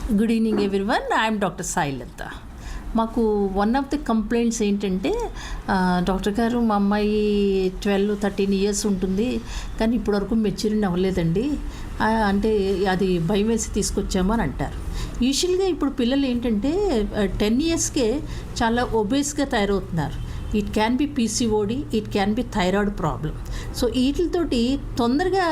Good evening everyone. I'm doctor Sailatha. మాకు one of the complaints ఏంటంటే, doctor గారు మా అమ్మాయి 12-13 ఇయర్స్ ఉంటుంది, కానీ ఇప్పటివరకు మెచ్యూరిటీ అవ్వలేదండి, అంటే అది భయం వేసి తీసుకొచ్చాము అని అంటారు. యూజువల్గా ఇప్పుడు పిల్లలు ఏంటంటే 10 ఇయర్స్కే చాలా ఒబేస్గా తయారవుతున్నారు. It can be PCOD, it can be thyroid problem. So వీటితోటి తొందరగా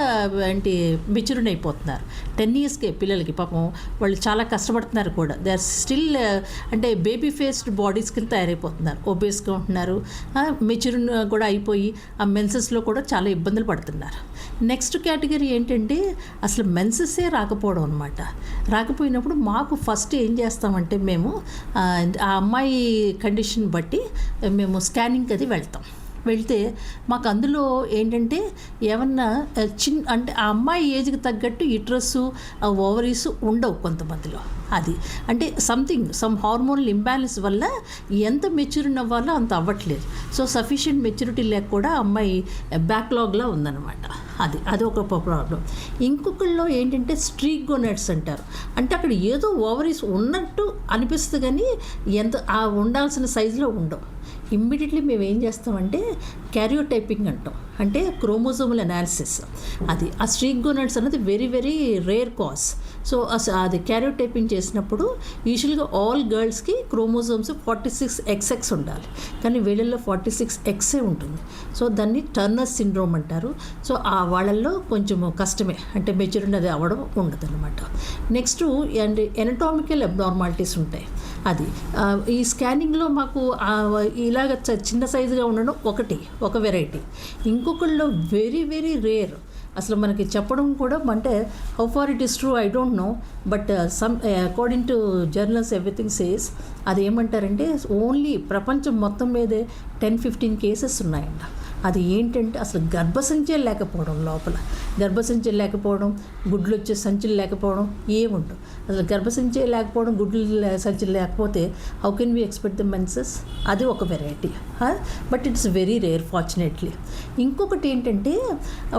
అంటే మెచ్యూరిటీ అయిపోతున్నారు 10 ఇయర్స్కే పిల్లలకి. పాపం వాళ్ళు చాలా కష్టపడుతున్నారు కూడా. దే ఆర్ స్టిల్ అంటే బేబీ ఫేస్డ్ బాడీస్ కింద తయారైపోతున్నారు, ఒబేస్గా ఉంటున్నారు, మెచ్యూరిటీ కూడా అయిపోయి ఆ మెన్సెస్లో కూడా చాలా ఇబ్బందులు పడుతున్నారు. నెక్స్ట్ కేటగిరీ ఏంటంటే అసలు మెన్సెస్సే రాకపోవడం అనమాట. రాకపోయినప్పుడు మాకు ఫస్ట్ ఏం చేస్తామంటే, మేము ఆ అమ్మాయి కండిషన్ బట్టి మేము స్కానింగ్కి అది వెళ్తే మాకు అందులో ఏంటంటే ఏమన్నా అంటే ఆ అమ్మాయి ఏజ్కి తగ్గట్టు యుట్రస్, ఓవరీస్ ఉండవు కొంతమందిలో. అది అంటే సమ్ హార్మోనల్ ఇంబ్యాలెన్స్ వల్ల ఎంత మెచ్యూరిటీ అవ్వాలో అంత అవ్వట్లేదు. సో సఫిషియెంట్ మెచ్యూరిటీ లేక కూడా అమ్మాయి బ్యాక్లాగ్లా ఉందన్నమాట. అది ఒక ప్రాబ్లం. ఇంకొకళ్ళు ఏంటంటే స్ట్రీక్ గోనాడ్స్ అంటారు. అంటే అక్కడ ఏదో ఓవరీస్ ఉన్నట్టు అనిపిస్తుంది, కానీ ఎంత ఆ ఉండాల్సిన సైజులో ఉండవు. ఇమ్మీడియట్లీ మేము ఏం చేస్తామంటే క్యారియోటైపింగ్ అంటాం, అంటే క్రోమోజోమల్ అనాలిసిస్. అది ఆ స్ట్రీక్ గోనాడ్స్ అనేది very very rare cause. So అది క్యారియోటైపింగ్ చేసినప్పుడు యూజువల్గా ఆల్ గర్ల్స్కి క్రోమోజోమ్స్ 46XX ఉండాలి, కానీ వీళ్ళల్లో 46Xే ఉంటుంది. సో దాన్ని టర్నర్ సిండ్రోమ్ అంటారు. సో ఆ వాళ్ళల్లో కొంచెం కష్టమే, అంటే మెచ్యూరిటీ అది అవ్వడం ఉండదు అనమాట. నెక్స్ట్ అండ్ ఎనటామికల్ అబ్నార్మాలిటీస్ ఉంటాయి. అది ఈ స్కానింగ్లో మాకు ఇలాగ చిన్న సైజుగా ఉండడం ఒక వెరైటీ. ఇంకొకళ్ళు వెరీ వెరీ రేర్, అసలు మనకి చెప్పడం కూడా, అంటే how far it is true I don't know, but according to journals everything says. అది ఏమంటారంటే ఓన్లీ ప్రపంచం మొత్తం మీదే 10-15 కేసెస్ ఉన్నాయంట. అది ఏంటంటే అసలు గర్భసంచి లేకపోవడం, లోపల గర్భసంచి లేకపోవడం, గుడ్లు వచ్చే సంచులు లేకపోవడం ఏముండవు. అసలు గర్భసంచి లేకపోవడం, గుడ్లు సంచులు లేకపోతే how can we expect the menses? అది ఒక variety, but it's very rare fortunately. ఇంకొకటి ఏంటంటే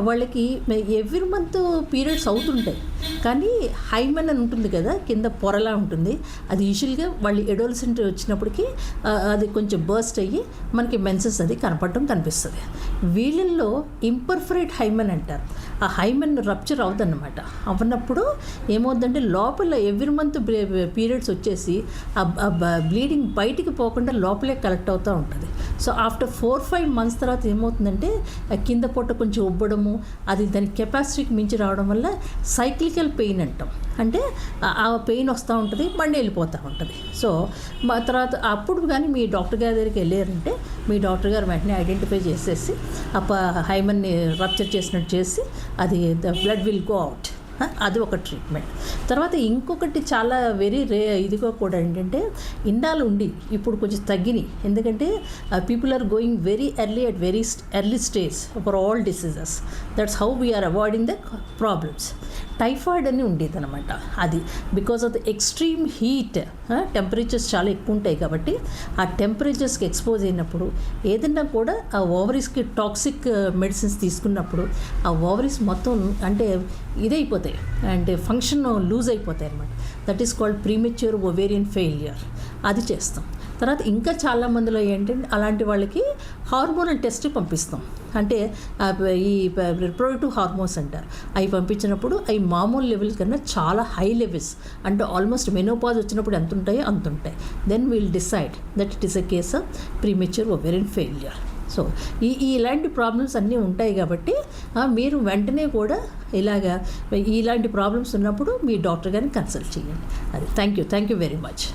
వాళ్ళకి ఎవ్రీ మంత్ పీరియడ్స్ అవుతుంటాయి, కానీ హైమెన్ అని ఉంటుంది కదా, కింద పొరలా ఉంటుంది. అది యూజువల్గా వాళ్ళు ఎడోలసెంట్ వచ్చినప్పటికీ అది కొంచెం బర్స్ట్ అయ్యి మనకి మెన్సెస్ అది కనిపిస్తుంది. వీళ్ళల్లో ఇంపర్ఫరేట్ హైమెన్ అంటారు. ఆ హైమెన్ రప్చర్ అవుతుందన్నమాట. అవ్వనప్పుడు ఏమవుతుందంటే లోపల ఎవ్రీ మంత్ పీరియడ్స్ వచ్చేసి ఆ బ్లీడింగ్ బయటికి పోకుండా లోపలే కలెక్ట్ అవుతూ ఉంటుంది. సో ఆఫ్టర్ 4-5 months తర్వాత ఏమవుతుందంటే కింద పొట్ట కొంచెం ఉబ్బడము, అది దాని కెపాసిటీకి మించి రావడం వల్ల సైక్లికల్ పెయిన్ అంటాం. అంటే ఆ పెయిన్ వస్తూ ఉంటుంది, మళ్ళీ వెళ్ళిపోతూ ఉంటుంది. సో మా తర్వాత అప్పుడు కానీ మీ డాక్టర్ గారి దగ్గరికి వెళ్ళారంటే మీ డాక్టర్ గారు వెంటనే ఐడెంటిఫై చేసేసి హైమన్ని రప్చర్ చేసినట్టు చేసి అది the blood will go out. అది ఒక ట్రీట్మెంట్. తర్వాత ఇంకొకటి చాలా వెరీ ఇదిగా కూడా ఏంటంటే ఇన్నాళ్ళు ఉండి ఇప్పుడు కొంచెం తగ్గినాయి. ఎందుకంటే people are going very early at very early stage for all diseases. That's how we are avoiding the problems. Typhoid అని ఉండేది అనమాట. అది because of the extreme heat, temperatures చాలా ఎక్కువ ఉంటాయి కాబట్టి ఆ టెంపరేచర్స్కి ఎక్స్పోజ్ అయినప్పుడు ఏదన్నా కూడా ఆ ఓవరీస్కి టాక్సిక్ మెడిసిన్స్ తీసుకున్నప్పుడు ఆ ఓవరీస్ మొత్తం అంటే ఇదైపోతాయి, అంటే ఫంక్షన్ లూజ్ అయిపోతాయి అనమాట. That is called premature ovarian failure. అది చేస్తాం. తర్వాత ఇంకా చాలా మందిలో ఏంటంటే అలాంటి వాళ్ళకి హార్మోనల్ టెస్ట్ పంపిస్తాం. అంటే ఈ రిప్రొడక్టివ్ హార్మోన్స్ అంటారు. అవి పంపించినప్పుడు అవి మామూలు లెవెల్ కన్నా చాలా హై లెవెల్స్, అంటే ఆల్మోస్ట్ మెనోపాజ్ వచ్చినప్పుడు ఎంత ఉంటాయో అంత ఉంటాయి. Then we'll decide that it is a case of premature ovarian failure. So ఇలాంటి ప్రాబ్లమ్స్ అన్నీ ఉంటాయి కాబట్టి మీరు వెంటనే కూడా ఇలాంటి ప్రాబ్లమ్స్ ఉన్నప్పుడు మీ డాక్టర్ గారిని కన్సల్ట్ చేయండి. అది థ్యాంక్ యూ వెరీ మచ్.